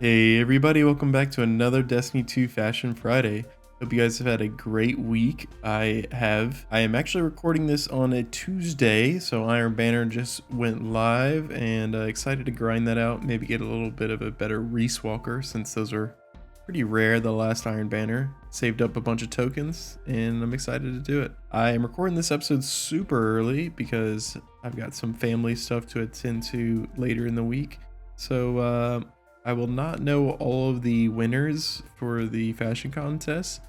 Hey everybody, welcome back to another Destiny 2 Fashion Friday. Hope you guys have had a great week. I am actually recording this on a Tuesday, so Iron Banner just went live and excited to grind that out, maybe get a little bit of a better Reese Walker since those are pretty rare the last Iron Banner. Saved up a bunch of tokens and I'm excited to do it. I am recording this episode super early because I've got some family stuff to attend to later in the week. So I will not know all of the winners for the fashion contest,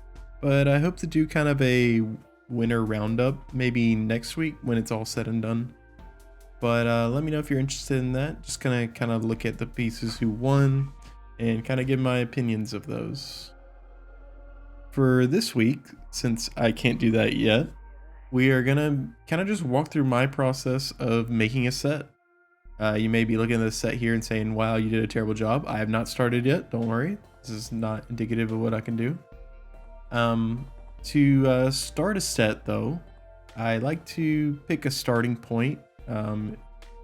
but I hope to do kind of a winner roundup maybe next week when it's all said and done. But let me know if you're interested in that. Just gonna kind of look at the pieces who won and kind of give my opinions of those. For this week, since I can't do that yet, we are gonna kind of just walk through my process of making a set. You may be looking at this set here and saying, wow, you did a terrible job. I have not started yet. Don't worry. This is not indicative of what I can do. To start a set, though, I like to pick a starting point.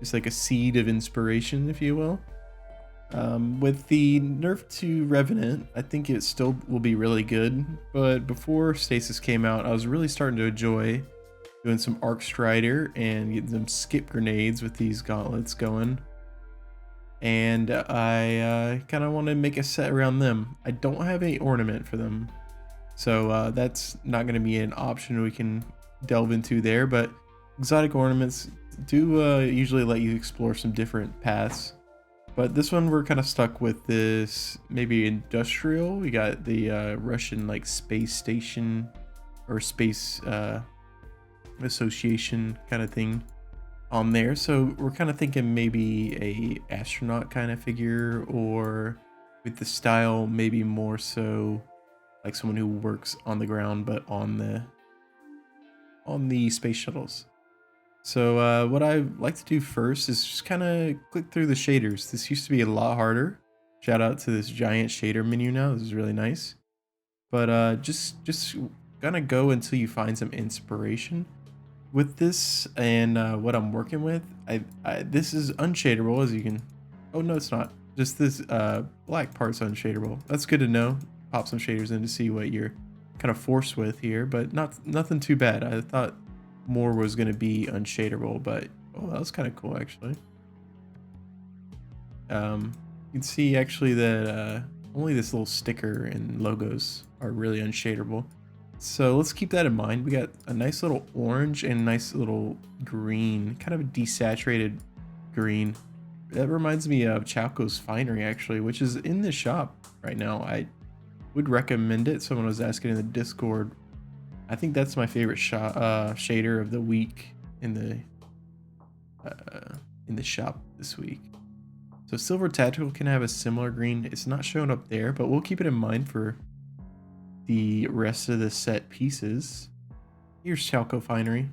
Just like a seed of inspiration, if you will. With the nerf to Revenant, I think it still will be really good. But before Stasis came out, I was really starting to enjoy doing some Arc Strider and getting some skip grenades with these gauntlets going. And I kind of want to make a set around them. I don't have any ornament for them. So that's not going to be an option we can delve into there. But exotic ornaments do usually let you explore some different paths. But this one we're kind of stuck with this maybe industrial. We got the Russian like space station or space association kind of thing on there, so we're kind of thinking maybe a astronaut kind of figure, or with the style maybe more so like someone who works on the ground but on the space shuttles. So what I like to do first is just kind of click through the shaders. This used to be a lot harder. Shout out to this giant shader menu now. This is really nice. But just gonna go until you find some inspiration with this. And what I'm working with, this is unshaderable, as you can. Oh no, it's not. Just this black part's unshaderable. That's good to know. Pop some shaders in to see what you're kind of forced with here, but nothing too bad. I thought more was going to be unshaderable, but oh, that was kind of cool actually. You can see actually that only this little sticker and logos are really unshaderable. So let's keep that in mind. We got a nice little orange and nice little green, kind of a desaturated green. That reminds me of Chalco's Finery actually, which is in the shop right now. I would recommend it. Someone was asking in the Discord. I think that's my favorite shader of the week in the shop this week. So Silver Tactical can have a similar green. It's not showing up there, but we'll keep it in mind for the rest of the set pieces. Here's Chalco Finery.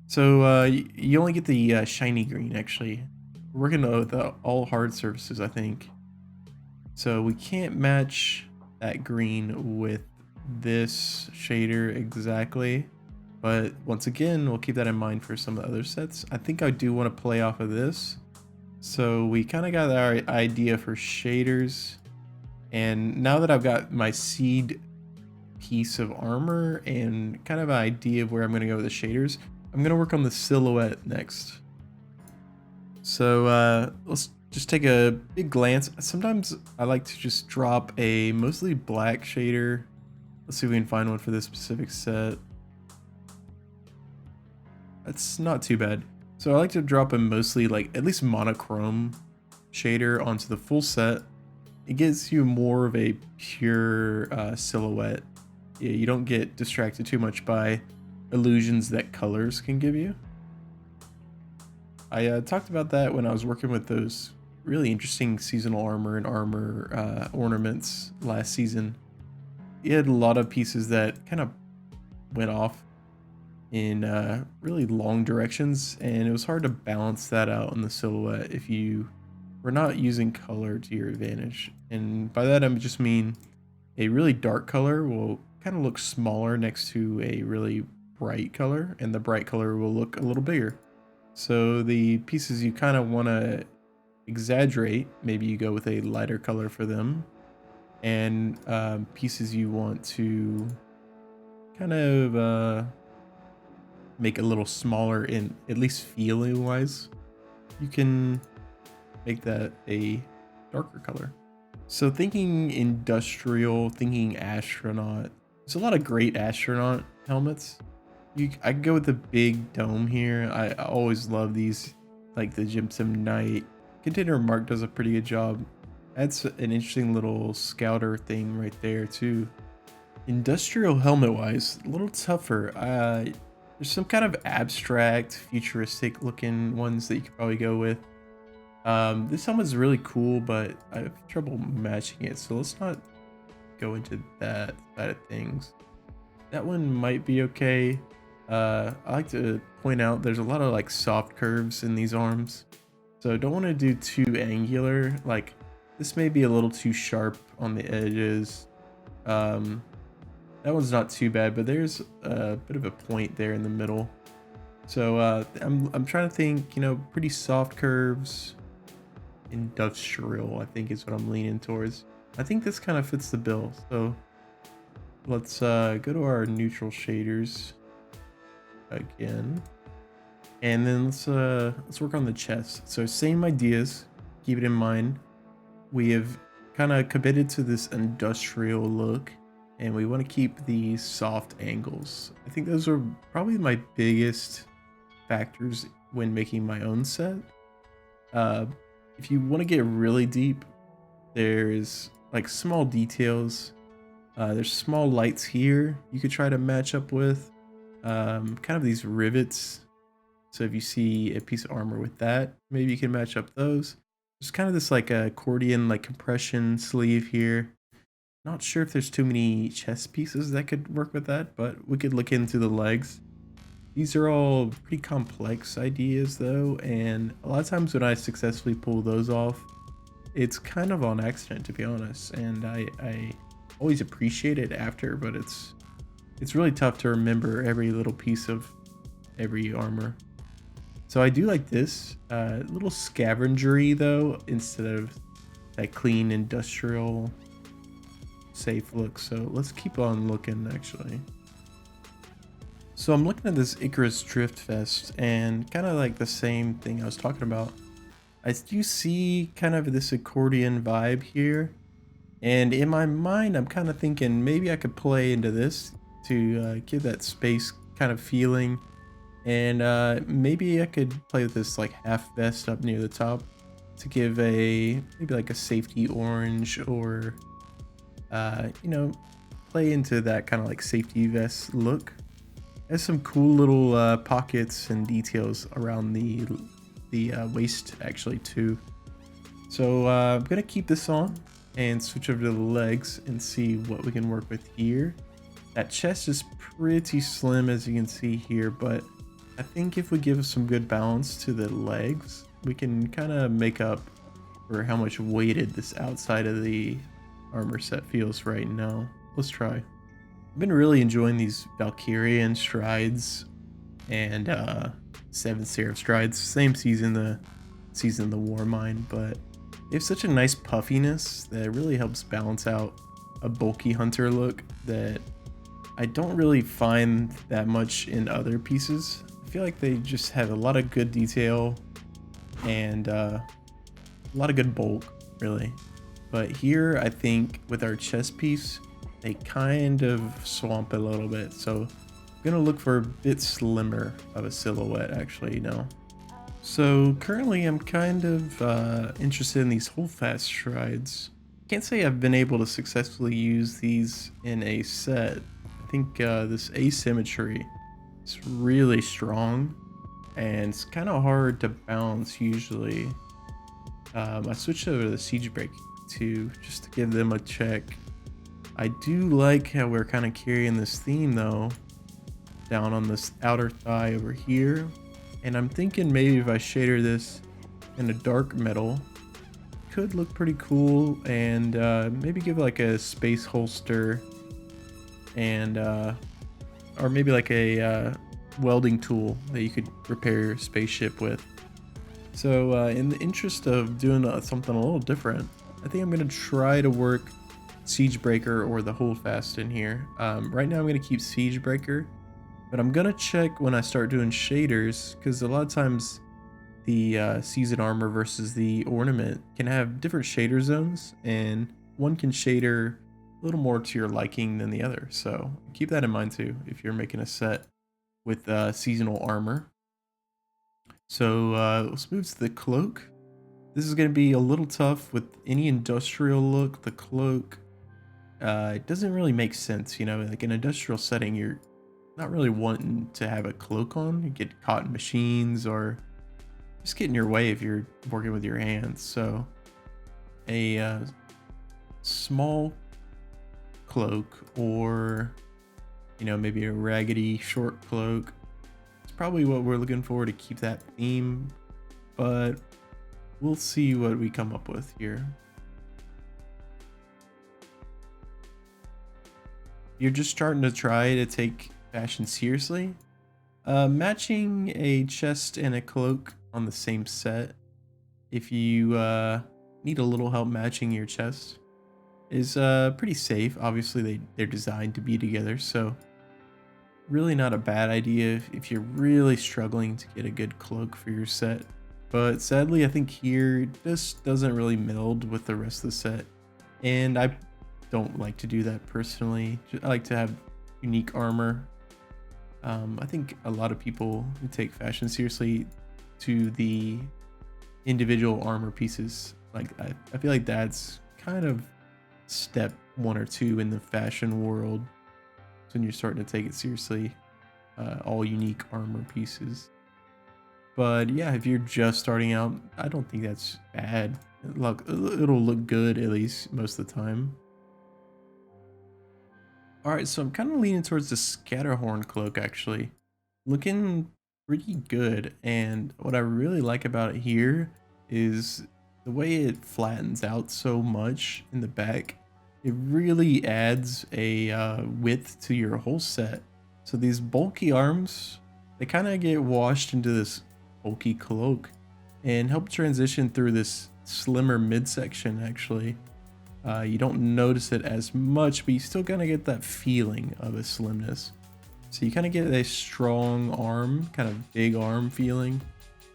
So you only get the shiny green actually. We're working with all hard surfaces, I think. So we can't match that green with this shader exactly, but once again we'll keep that in mind for some of the other sets. I think I do want to play off of this, so we kind of got our idea for shaders, and now that I've got my seed piece of armor and kind of an idea of where I'm going to go with the shaders, I'm going to work on the silhouette next. So let's just take a big glance. Sometimes I like to just drop a mostly black shader. Let's see if we can find one for this specific set. That's not too bad. So I like to drop a mostly like at least monochrome shader onto the full set. It gives you more of a pure silhouette. Yeah, you don't get distracted too much by illusions that colors can give you. I talked about that when I was working with those really interesting seasonal armor and armor ornaments last season. It had a lot of pieces that kind of went off in really long directions, and it was hard to balance that out in the silhouette if you were not using color to your advantage. And by that I just mean a really dark color will kind of look smaller next to a really bright color, and the bright color will look a little bigger. So the pieces you kind of want to exaggerate, maybe you go with a lighter color for them. And pieces you want to kind of make a little smaller in at least feeling wise, you can make that a darker color. So thinking industrial, thinking astronaut, there's a lot of great astronaut helmets. I could go with the big dome here. I always love these, like the Gypsum Knight. Container Mark does a pretty good job. That's an interesting little scouter thing right there too. Industrial helmet wise, a little tougher. There's some kind of abstract, futuristic looking ones that you could probably go with. This helmet's really cool, but I have trouble matching it, so let's not go into that side of things. That one might be okay. I like to point out there's a lot of like soft curves in these arms, so don't want to do too angular. Like this may be a little too sharp on the edges. That one's not too bad, but there's a bit of a point there in the middle. So I'm trying to think, you know, pretty soft curves. Industrial, I think, is what I'm leaning towards. I think this kind of fits the bill. So let's go to our neutral shaders again, and then let's work on the chest. So same ideas. Keep it in mind. We have kind of committed to this industrial look, and we want to keep these soft angles. I think those are probably my biggest factors when making my own set. If you want to get really deep, there's like small details. There's small lights here you could try to match up with. Kind of these rivets. So if you see a piece of armor with that, maybe you can match up those. There's kind of this like accordion, like compression sleeve here. Not sure if there's too many chest pieces that could work with that, but we could look into the legs. These are all pretty complex ideas though, and a lot of times when I successfully pull those off, it's kind of on accident, to be honest, and I always appreciate it after, but it's really tough to remember every little piece of every armor. So I do like this little scavengery though, instead of that clean industrial safe look. So let's keep on looking actually. So I'm looking at this Icarus Drift Vest, and kind of like the same thing I was talking about. I do see kind of this accordion vibe here, and in my mind I'm kind of thinking maybe I could play into this to give that space kind of feeling, and maybe I could play with this like half vest up near the top to give maybe like a safety orange, or you know, play into that kind of like safety vest look. There's some cool little pockets and details around the waist actually too. So I'm gonna keep this on and switch over to the legs and see what we can work with here. That chest is pretty slim, as you can see here, but I think if we give some good balance to the legs, we can kind of make up for how much weighted this outside of the armor set feels right now. Let's try. I've been really enjoying these Valkyrian strides and Seven Seraph strides. Same season, the Warmind, but they have such a nice puffiness that really helps balance out a bulky hunter look that I don't really find that much in other pieces. I feel like they just have a lot of good detail and a lot of good bulk, really. But here, I think with our chest piece, they kind of swamp a little bit, so I'm gonna look for a bit slimmer of a silhouette actually now. So currently I'm kind of interested in these holdfast strides. Can't say I've been able to successfully use these in a set. I think this asymmetry is really strong, and it's kind of hard to balance usually. I switched over to the siege break too, just to give them a check. I do like how we're kind of carrying this theme though, down on this outer thigh over here. And I'm thinking maybe if I shader this in a dark metal, it could look pretty cool, and maybe give like a space holster, and or maybe like a welding tool that you could repair your spaceship with. So in the interest of doing something a little different, I think I'm going to try to work Siegebreaker or the Holdfast in here. Right now I'm going to keep Siegebreaker, but I'm going to check when I start doing shaders, because a lot of times the season armor versus the ornament can have different shader zones, and one can shader a little more to your liking than the other. So keep that in mind too if you're making a set with seasonal armor. So let's move to the cloak. This is going to be a little tough with any industrial look. The cloak, it doesn't really make sense, you know, like in industrial setting, you're not really wanting to have a cloak on. You get caught in machines or just get in your way if you're working with your hands. So a small cloak, or, you know, maybe a raggedy short cloak, it's probably what we're looking for to keep that theme, but we'll see what we come up with here. You're just starting to try to take fashion seriously. Matching a chest and a cloak on the same set, if you need a little help matching your chest, is pretty safe. Obviously, they're designed to be together, so really not a bad idea if you're really struggling to get a good cloak for your set. But sadly, I think here this doesn't really meld with the rest of the set, and I don't like to do that personally. I like to have unique armor. I think a lot of people who take fashion seriously to the individual armor pieces, like I feel like that's kind of step 1 or 2 in the fashion world. So when you're starting to take it seriously, all unique armor pieces. But yeah, if you're just starting out, I don't think that's bad. It'll look good at least most of the time. All right, so I'm kind of leaning towards the Scatterhorn cloak actually. Looking pretty good, and what I really like about it here is the way it flattens out so much in the back. It really adds a width to your whole set. So these bulky arms, they kind of get washed into this bulky cloak and help transition through this slimmer midsection actually. You don't notice it as much, but you still kind of get that feeling of a slimness. So you kind of get a strong arm, kind of big arm feeling,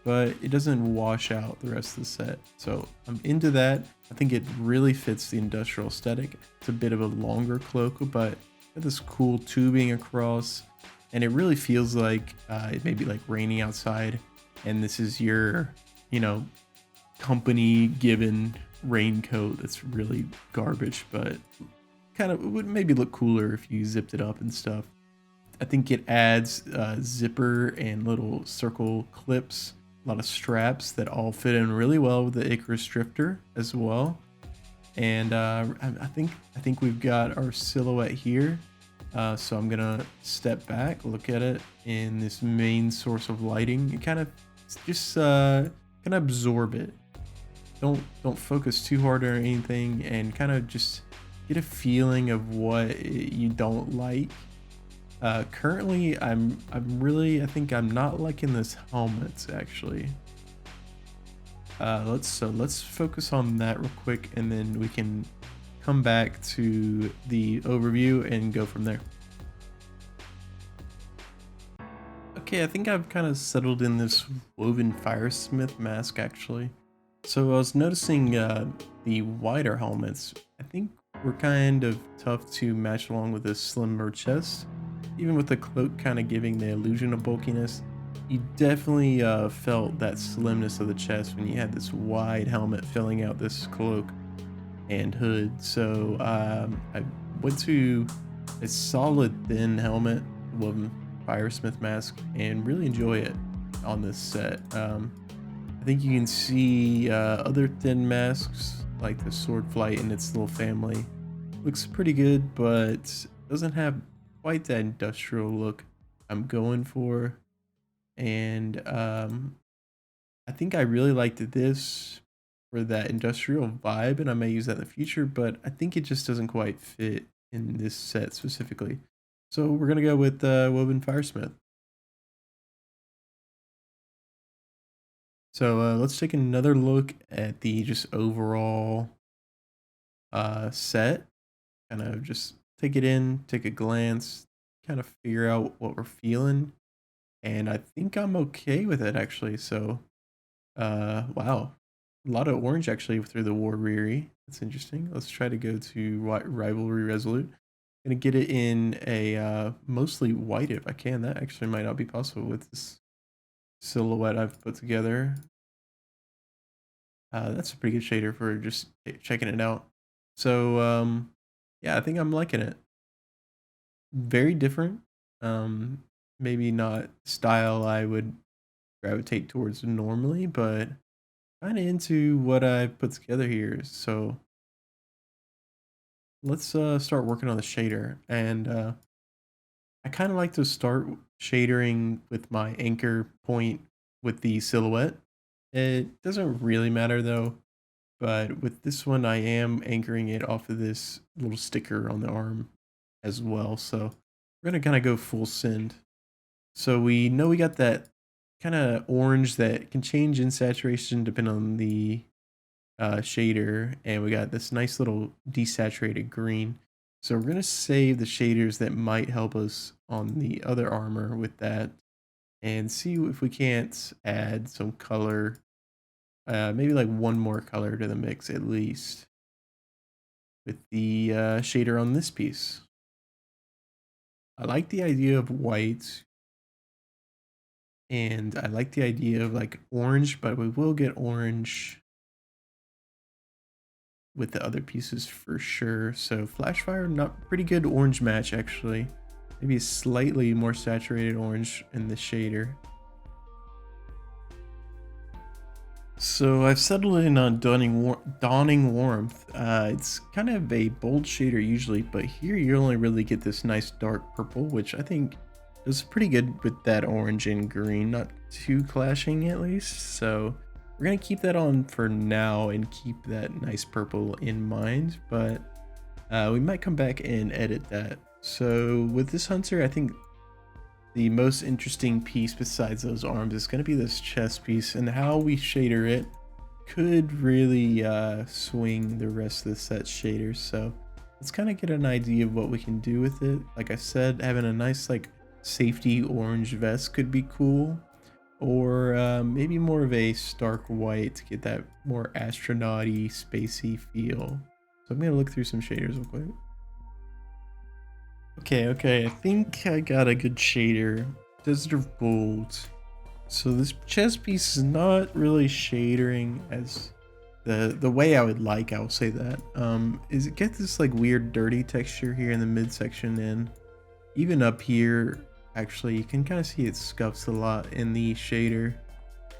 but it doesn't wash out the rest of the set. So I'm into that. I think it really fits the industrial aesthetic. It's a bit of a longer cloak, but got this cool tubing across, and it really feels like it may be like raining outside, and this is your, you know, company given raincoat that's really garbage, but kind of would maybe look cooler if you zipped it up and stuff. I think it adds zipper and little circle clips, a lot of straps that all fit in really well with the Icarus Drifter as well. And I think we've got our silhouette here. So I'm gonna step back, look at it in this main source of lighting, and kind of just kind of absorb it. Don't focus too hard on anything, and kind of just get a feeling of what you don't like. Currently, I think I'm not liking this helmet actually. Let's focus on that real quick, and then we can come back to the overview and go from there. Okay, I think I've kind of settled in this woven firesmith mask actually. So I was noticing the wider helmets, I think were kind of tough to match along with this slimmer chest. Even with the cloak kind of giving the illusion of bulkiness, you definitely felt that slimness of the chest when you had this wide helmet filling out this cloak and hood. So I went to a solid thin helmet, woven firesmith mask, and really enjoy it on this set. I think you can see other thin masks like the sword flight and its little family. Looks pretty good, but doesn't have quite that industrial look I'm going for. And I think I really liked this for that industrial vibe, and I may use that in the future, but I think it just doesn't quite fit in this set specifically. So we're gonna go with Woven Firesmith. So let's take another look at the just overall set. Kind of just take it in, take a glance, kind of figure out what we're feeling. And I think I'm okay with it actually. So wow. A lot of orange actually through the War Weary. That's interesting. Let's try to go to Rivalry Resolute. Gonna get it in a mostly white if I can. That actually might not be possible with this silhouette I've put together. That's a pretty good shader for just checking it out. So yeah, I think I'm liking it. Very different. Um, Maybe not style I would gravitate towards normally, but kind of into what I put together here. So let's start working on the shader. And I kind of like to start shadering with my anchor point with the silhouette. It doesn't really matter though, but with this one, I am anchoring it off of this little sticker on the arm as well. So we're gonna kind of go full send. So we know we got that kind of orange that can change in saturation depending on the shader, and we got this nice little desaturated green. So we're gonna save the shaders that might help us on the other armor with that, and see if we can't add some color, maybe like one more color to the mix at least with the shader on this piece. I like the idea of white, and I like the idea of like orange, but we will get orange with the other pieces for sure. So Flashfire, not pretty good orange match actually. Maybe a slightly more saturated orange in the shader. So I've settled in on Dawning Warmth. It's kind of a bold shader usually, but here you only really get this nice dark purple, which I think is pretty good with that orange and green, not too clashing at least. So we're gonna keep that on for now and keep that nice purple in mind, but we might come back and edit that. So with this hunter, I think the most interesting piece besides those arms is going to be this chest piece, and how we shader it could really swing the rest of the set shaders. So let's kind of get an idea of what we can do with it. Like I said, having a nice like safety orange vest could be cool, or maybe more of a stark white to get that more astronaut-y, spacey feel. So I'm gonna look through some shaders real quick. Okay, I think I got a good shader. Desert of Gold. So this chest piece is not really shadering as the way I would like, I will say that. Is it get this like weird dirty texture here in the midsection, and even up here, actually you can kind of see it scuffs a lot in the shader.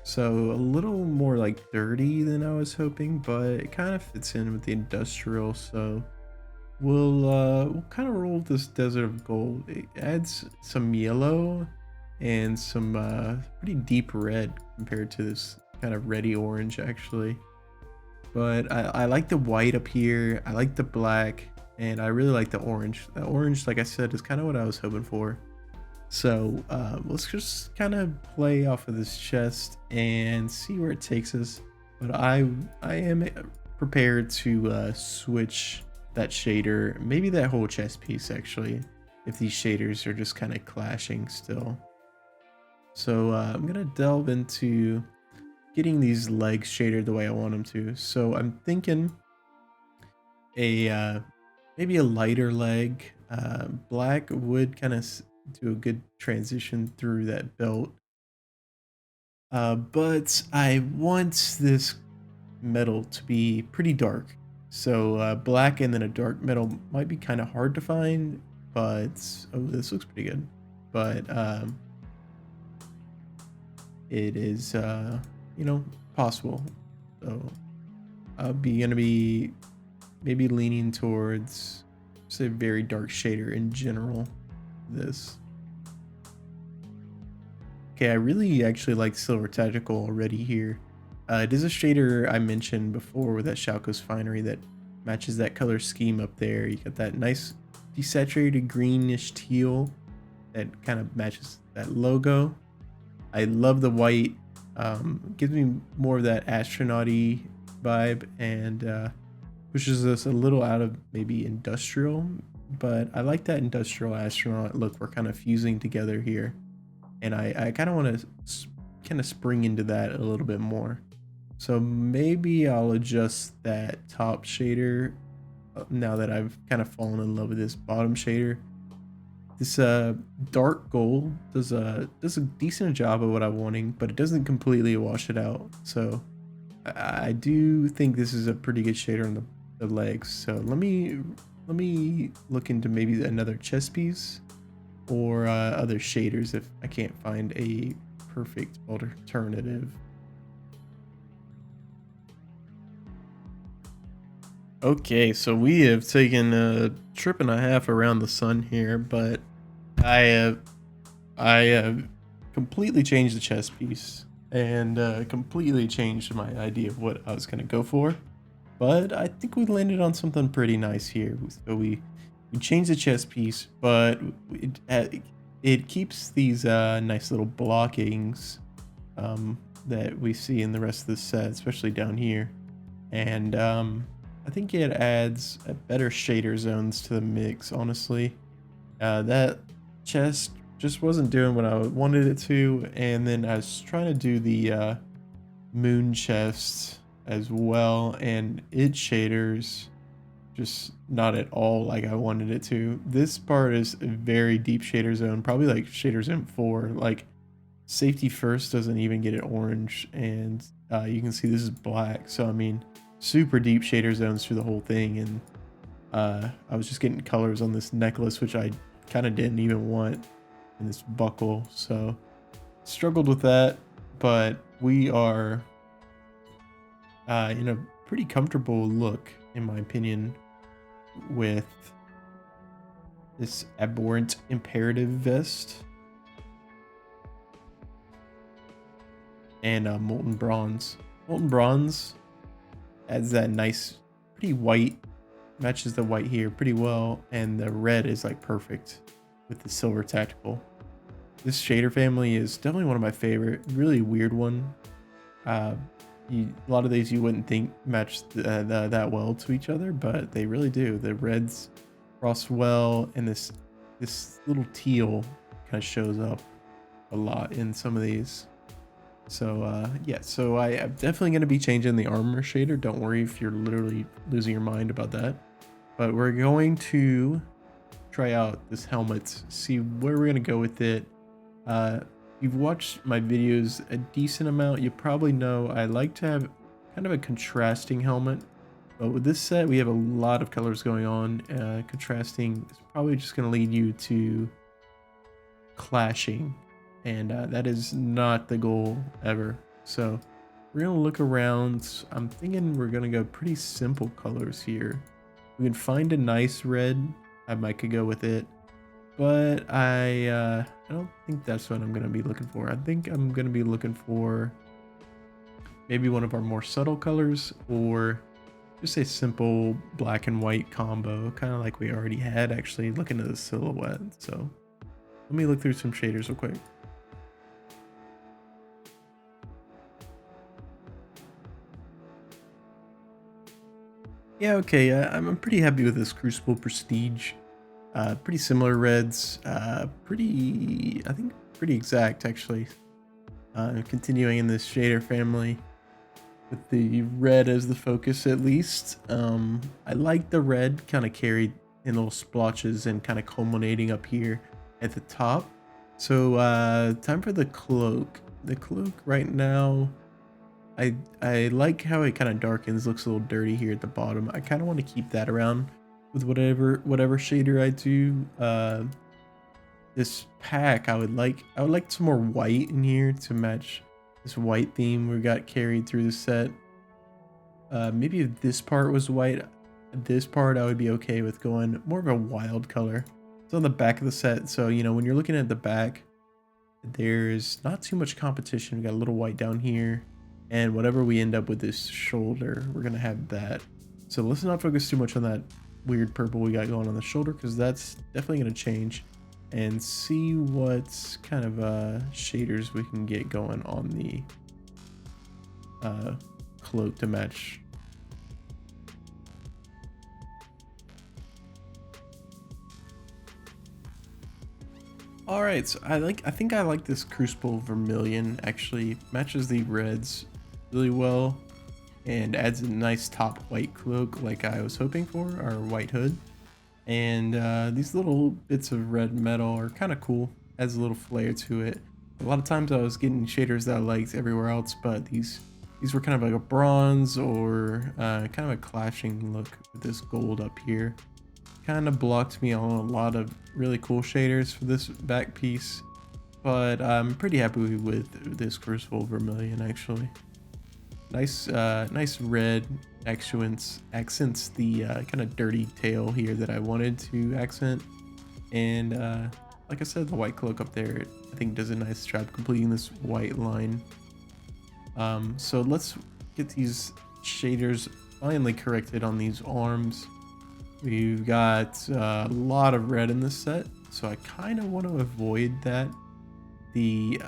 So a little more like dirty than I was hoping, but it kind of fits in with the industrial, so we'll kind of roll this Desert of Gold. It adds some yellow and some pretty deep red compared to this kind of reddy orange actually. But I like the white up here, I like the black, and I really like the orange. The orange, like I said, is kind of what I was hoping for. So let's just kind of play off of this chest and see where it takes us. But I am prepared to switch that shader, maybe that whole chest piece actually, if these shaders are just kind of clashing still. So I'm gonna delve into getting these legs shaded the way I want them to. So I'm thinking a maybe a lighter leg. Black would kind of do a good transition through that belt. But I want this metal to be pretty dark. So black and then a dark metal might be kind of hard to find, but oh, this looks pretty good. But it is, you know, possible. So I'll be gonna be maybe leaning towards say very dark shader in general. This. Okay, I really actually like Silver Tactical already here. It is a shader I mentioned before with that Shalco's Finery that matches that color scheme up there. You got that nice desaturated greenish teal that kind of matches that logo. I love the white Gives me more of that astronaut-y vibe, and pushes us a little out of maybe industrial, but I like that industrial astronaut look we're kind of fusing together here. And I kind of want to kind of spring into that a little bit more. So maybe I'll adjust that top shader now that I've kind of fallen in love with this bottom shader. This dark gold does a decent job of what I'm wanting, but it doesn't completely wash it out. So I do think this is a pretty good shader on the legs. So let me look into maybe another chest piece or other shaders if I can't find a perfect alternative. Okay, so we have taken a trip and a half around the sun here, but I completely changed the chest piece and completely changed my idea of what I was gonna go for. But I think we landed on something pretty nice here. So we changed the chest piece, but it keeps these nice little blockings that we see in the rest of the set, especially down here. And I think it adds a better shader zones to the mix, honestly. That chest just wasn't doing what I wanted it to, and then I was trying to do the moon chest as well, and its shaders just not at all like I wanted it to. This part is a very deep shader zone, probably like shader zone 4. Like safety first doesn't even get it orange, and you can see this is black. So I mean, super deep shader zones through the whole thing, and I was just getting colors on this necklace, which I kind of didn't even want, and this buckle. So struggled with that, but we are in a pretty comfortable look, in my opinion, with this abhorrent imperative vest and molten bronze. Molten bronze adds that nice, pretty white, matches the white here pretty well, and the red is like perfect with the silver tactical. This shader family is definitely one of my favorite, really weird one. A lot of these you wouldn't think match that well to each other, but they really do. The reds cross well, and this little teal kind of shows up a lot in some of these. So yeah, so I'm definitely going to be changing the armor shader. Don't worry if you're literally losing your mind about that. But we're going to try out this helmet, see where we're going to go with it. You've watched my videos a decent amount. You probably know I like to have kind of a contrasting helmet. But with this set, we have a lot of colors going on. Contrasting is probably just going to lead you to clashing. And that is not the goal ever. So we're going to look around. I'm thinking we're going to go pretty simple colors here. We can find a nice red. I might could go with it. But I don't think that's what I'm going to be looking for. I think I'm going to be looking for maybe one of our more subtle colors, or just a simple black and white combo, kind of like we already had actually looking at the silhouette. So let me look through some shaders real quick. Yeah, okay, I'm pretty happy with this Crucible Prestige. Pretty similar reds, I think pretty exact actually. Continuing in this shader family with the red as the focus at least. I like the red kind of carried in little splotches and kind of culminating up here at the top. So time for the cloak. The cloak right now, I like how it kind of darkens, looks a little dirty here at the bottom. I kind of want to keep that around with whatever shader I do. This pack, I would like some more white in here to match this white theme we got carried through the set. Maybe if this part was white, this part I would be okay with going more of a wild color. It's on the back of the set, so you know when you're looking at the back, there's not too much competition. We got a little white down here, and whatever we end up with this shoulder, we're gonna have that. So let's not focus too much on that weird purple we got going on the shoulder, because that's definitely going to change, and see what kind of shaders we can get going on the cloak to match. All right, so I think I like this Crucible Vermilion. Actually matches the reds really well and adds a nice top white cloak like I was hoping for, or white hood. And these little bits of red metal are kind of cool, adds a little flair to it. A lot of times I was getting shaders that I liked everywhere else, but these were kind of like a bronze or kind of a clashing look with this gold up here. Kind of blocked me on a lot of really cool shaders for this back piece, but I'm pretty happy with this Crucible Vermilion actually. Nice nice red accents the kind of dirty tail here that I wanted to accent. And like I said, the white cloak up there I think does a nice job completing this white line. So let's get these shaders finally corrected on these arms. We've got a lot of red in this set, so I kind of want to avoid that. The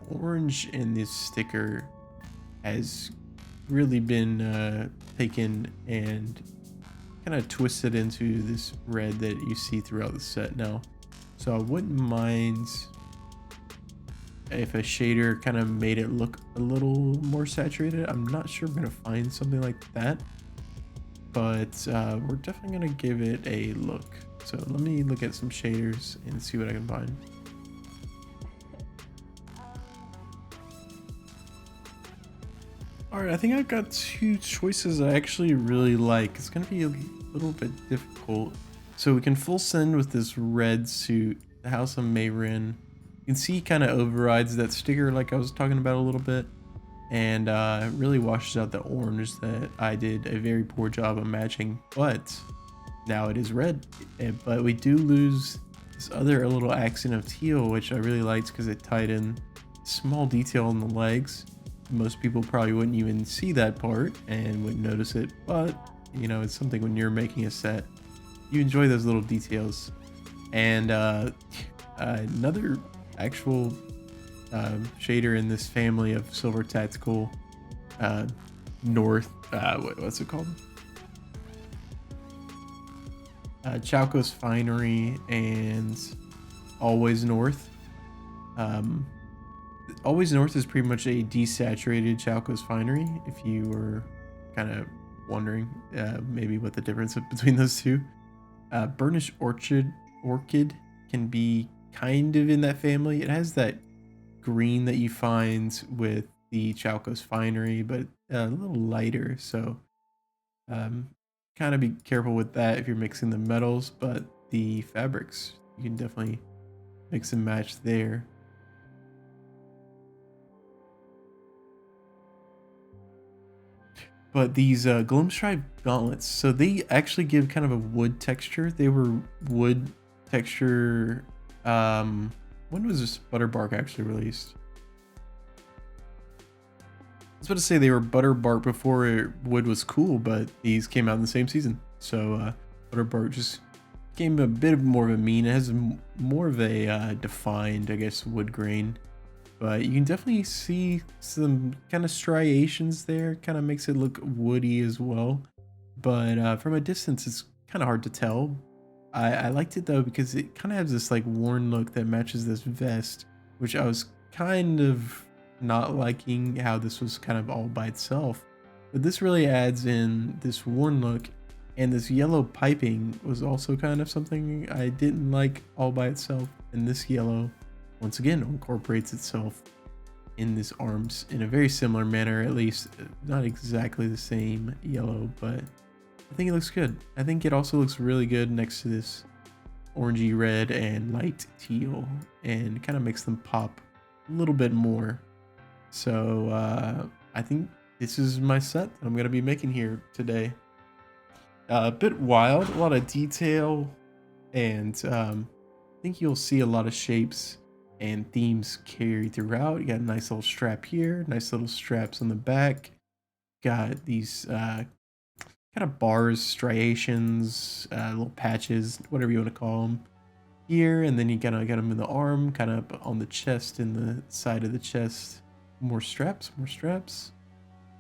orange in this sticker has really been taken and kind of twisted into this red that you see throughout the set now. So I wouldn't mind if a shader kind of made it look a little more saturated. I'm not sure we're gonna find something like that, but we're definitely gonna give it a look. So let me look at some shaders and see what I can find. All right, I think I've got two choices I actually really like. It's gonna be a little bit difficult. So we can full send with this red suit, the House of Mayrin. You can see he kind of overrides that sticker like I was talking about a little bit, and really washes out the orange that I did a very poor job of matching, but now it is red. But we do lose this other little accent of teal, which I really liked because it tied in small detail on the legs. Most people probably wouldn't even see that part and wouldn't notice it, but you know, it's something when you're making a set, you enjoy those little details. And another actual shader in this family of Silver Tactical North, what's it called? Chalco's Finery and Always North. Always North is pretty much a desaturated Chalco's Finery, if you were kind of wondering maybe what the difference between those two. Burnished Orchid can be kind of in that family. It has that green that you find with the Chalco's Finery, but a little lighter, so kind of be careful with that if you're mixing the metals, but the fabrics, you can definitely mix and match there. But these Gloomstripe gauntlets, so they actually give kind of a wood texture. They were wood texture. When was this Butterbark actually released? I was about to say they were Butterbark before wood was cool, but these came out in the same season. So Butterbark just became a bit more of a mean. It has more of a defined, I guess, wood grain. But you can definitely see some kind of striations there. Kind of makes it look woody as well. But from a distance, it's kind of hard to tell. I liked it though because it kind of has this like worn look that matches this vest, which I was kind of not liking how this was kind of all by itself. But this really adds in this worn look, and this yellow piping was also kind of something I didn't like all by itself. And this yellow, once again, incorporates itself in this arms in a very similar manner, at least not exactly the same yellow, but I think it looks good. I think it also looks really good next to this orangey red and light teal, and kind of makes them pop a little bit more. So I think this is my set that I'm going to be making here today. A bit wild, a lot of detail, and I think you'll see a lot of shapes and themes carried throughout. You got a nice little strap here, nice little straps on the back. Got these kind of bars, striations, little patches, whatever you want to call them here. And then you kind of got them in the arm, kind of on the chest, in the side of the chest. More straps, more straps.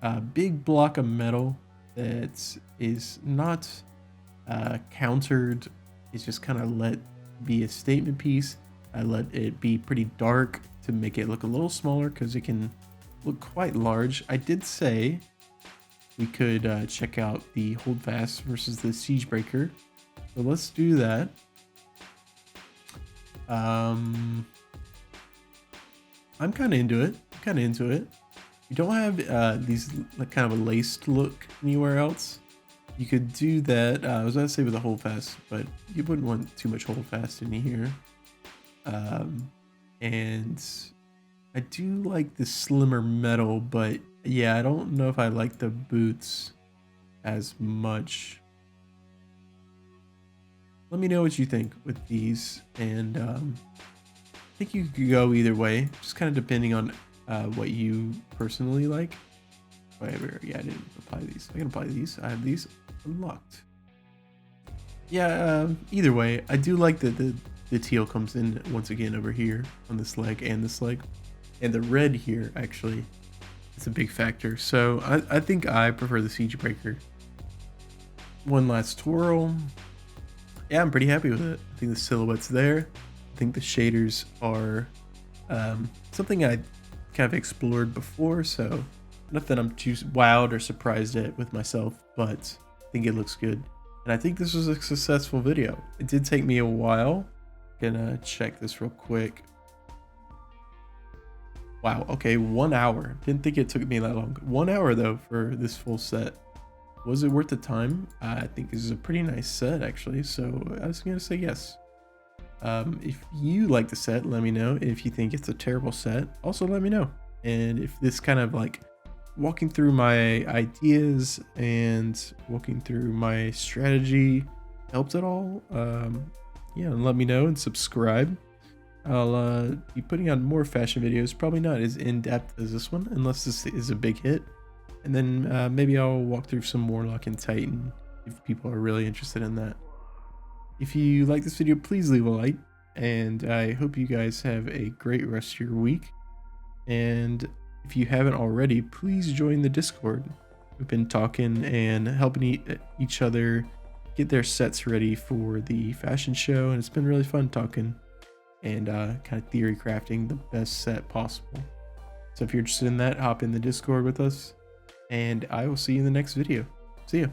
A big block of metal that is not countered. It's just kind of let be a statement piece. I let it be pretty dark to make it look a little smaller because it can look quite large. I did say we could check out the Holdfast versus the Siege Breaker. So let's do that. I'm kind of into it. You don't have these like kind of a laced look anywhere else. You could do that. I was about to say with a Holdfast, but you wouldn't want too much Holdfast in here. And I do like the slimmer metal, but yeah, I don't know if I like the boots as much. Let me know what you think with these, and I think you could go either way, just kind of depending on what you personally like. Whatever, yeah, I didn't apply these. I can apply these. I have these unlocked. Yeah, either way, I do like that the teal comes in once again over here on this leg and this leg, and the red here actually is a big factor. So I think I prefer the Siege Breaker. One last twirl. Yeah, I'm pretty happy with it. I think the silhouette's there. I think the shaders are something I kind of explored before, so nothing I'm too wowed or surprised at with myself, but I think it looks good. And I think this was a successful video. It did take me a while. Gonna check this real quick. Wow, okay, 1 hour. Didn't think it took me that long. 1 hour though for this full set. Was it worth the time? I think this is a pretty nice set actually, so I was gonna say yes. If you like the set, let me know. If you think it's a terrible set, also let me know. And if this kind of like walking through my ideas and walking through my strategy helped at all, yeah, let me know and subscribe. I'll be putting out more fashion videos, probably not as in-depth as this one, unless this is a big hit. And then maybe I'll walk through some Warlock and Titan if people are really interested in that. If you like this video, please leave a like, and I hope you guys have a great rest of your week. And if you haven't already, please join the Discord. We've been talking and helping each other get their sets ready for the fashion show, and it's been really fun talking and kind of theory crafting the best set possible. So if you're interested in that, hop in the Discord with us, and I will see you in the next video. See ya.